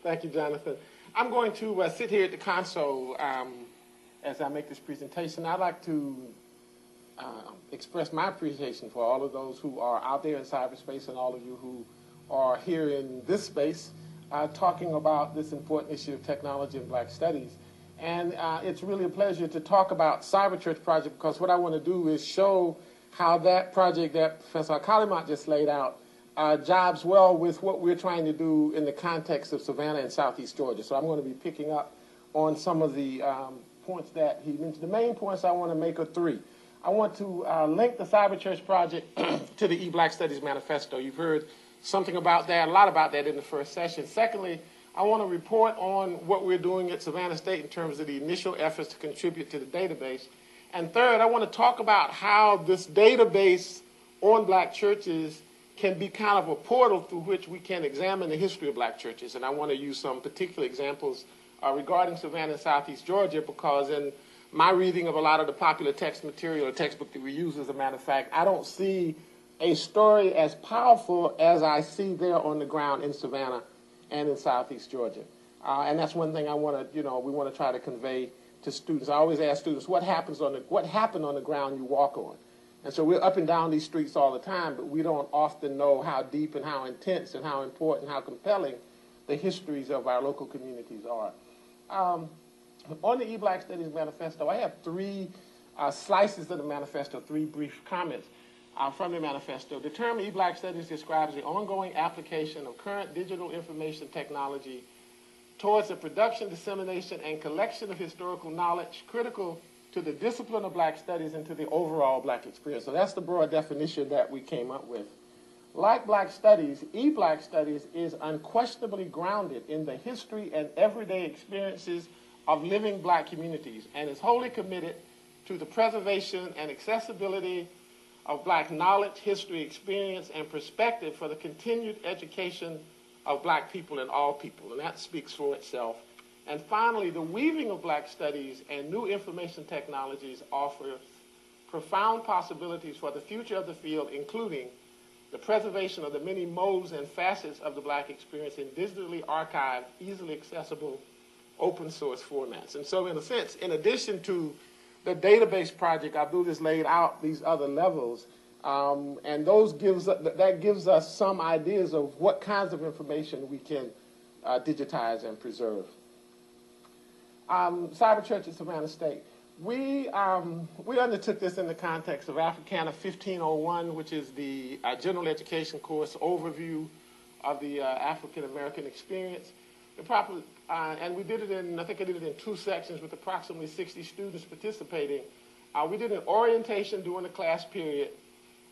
Thank you, Jonathan. I'm going to sit here at the console as I make this presentation. I'd like to express my appreciation for all of those who are out there in cyberspace and all of you who are here in this space talking about this important issue of technology and Black studies. And it's really a pleasure to talk about Cyber Church Project, because what I want to do is show how that project that Professor Kalimot just laid out jibes well with what we're trying to do in the context of Savannah and Southeast Georgia. So I'm going to be picking up on some of the points that he mentioned. The main points I want to make are three. I want to link the Cyber Church Project to the E-Black Studies Manifesto. You've heard something about that, a lot about that in the first session. Secondly, I want to report on what we're doing at Savannah State in terms of the initial efforts to contribute to the database. And third, I want to talk about how this database on Black churches can be kind of a portal through which we can examine the history of Black churches. And I want to use some particular examples regarding Savannah and Southeast Georgia, because in my reading of a lot of the popular text material or textbook that we use, as a matter of fact, I don't see a story as powerful as I see there on the ground in Savannah and in Southeast Georgia. And that's one thing I want to, we want to try to convey to students. I always ask students, what happened on the ground you walk on? And so we're up and down these streets all the time, but we don't often know how deep and how intense and how important, how compelling the histories of our local communities are. On the E-Black Studies Manifesto, I have three slices of the manifesto, three brief comments from the manifesto. The term E-Black Studies describes the ongoing application of current digital information technology towards the production, dissemination, and collection of historical knowledge critical to the discipline of Black studies and to the overall Black experience. So that's the broad definition that we came up with. Like Black studies, E-Black studies is unquestionably grounded in the history and everyday experiences of living Black communities, and is wholly committed to the preservation and accessibility of Black knowledge, history, experience, and perspective for the continued education of Black people and all people, and that speaks for itself. And finally, the weaving of Black studies and new information technologies offers profound possibilities for the future of the field, including the preservation of the many modes and facets of the Black experience in digitally archived, easily accessible, open source formats. And so in a sense, in addition to the database project, Abdul has laid out these other levels, and that gives us some ideas of what kinds of information we can digitize and preserve. Cyber Church at Savannah State. We undertook this in the context of Africana 1501, which is the general education course overview of the African American experience. And we did it in, I think I did it in 2 sections with approximately 60 students participating. We did an orientation during the class period.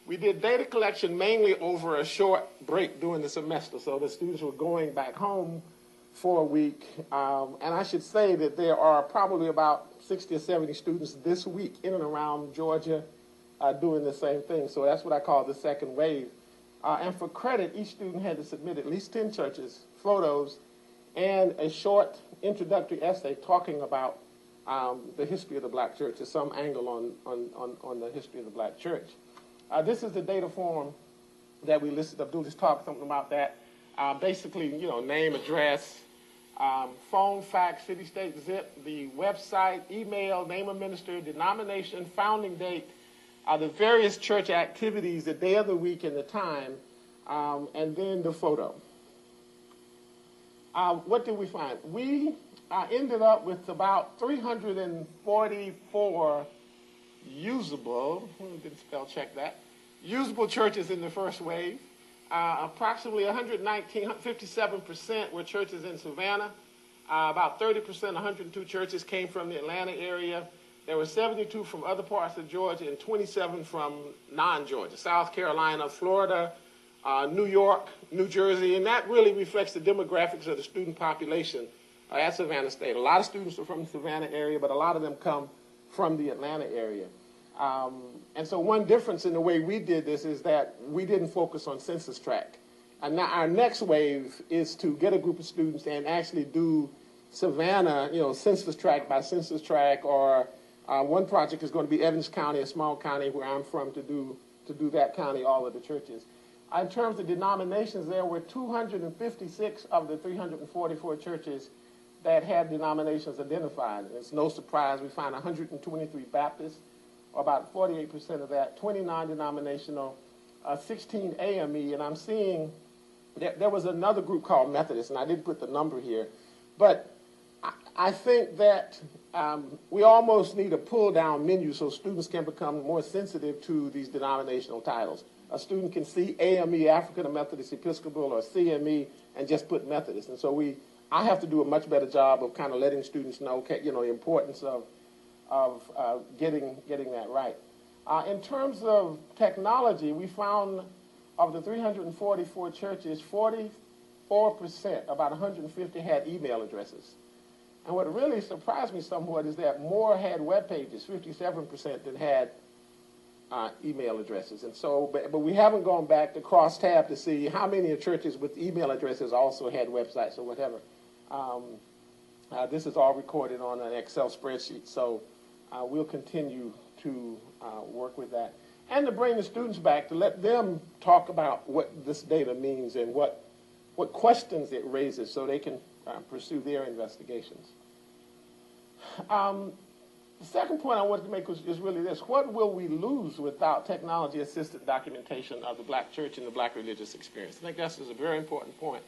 We did data collection mainly over a short break during the semester, so the students were going back home for a week. And I should say that there are probably about 60 or 70 students this week in and around Georgia doing the same thing. So that's what I call the second wave. And for credit, each student had to submit at least 10 churches, photos, and a short introductory essay talking about the history of the Black church, or some angle on the history of the Black church. This is the data form that we listed. Abdul just talked something about that. Basically, name, address, phone, fax, city, state, zip, the website, email, name of minister, denomination, founding date, the various church activities, the day of the week and the time, and then the photo. What did we find? We ended up with about 344 usable, didn't spell check that, usable churches in the first wave. Approximately 119, 57% were churches in Savannah. About 30%, 102 churches came from the Atlanta area. There were 72 from other parts of Georgia and 27 from non-Georgia, South Carolina, Florida, New York, New Jersey, and that really reflects the demographics of the student population at Savannah State. A lot of students are from the Savannah area, but a lot of them come from the Atlanta area. And so one difference in the way we did this is that we didn't focus on census tract. And now our next wave is to get a group of students and actually do Savannah, census tract by census tract, or one project is going to be Evans County, a small county where I'm from, to do that county, all of the churches. In terms of denominations, there were 256 of the 344 churches that had denominations identified. It's no surprise we find 123 Baptists, or about 48% of that, 20 non-denominational, 16 AME, and I'm seeing there was another group called Methodist, and I didn't put the number here, but I think that we almost need a pull-down menu so students can become more sensitive to these denominational titles. A student can see AME, African Methodist Episcopal, or CME, and just put Methodist. And so I have to do a much better job of kind of letting students know, the importance of getting that right. In terms of technology, we found of the 344 churches, 44%, about 150, had email addresses. And what really surprised me somewhat is that more had web pages, 57%, than had email addresses. And so, but we haven't gone back to cross-tab to see how many churches with email addresses also had websites or whatever. This is all recorded on an Excel spreadsheet, so we'll continue to work with that. And to bring the students back, to let them talk about what this data means and what questions it raises so they can pursue their investigations. The second point I wanted to make is really this: what will we lose without technology-assisted documentation of the black church and the black religious experience? I think this is a very important point.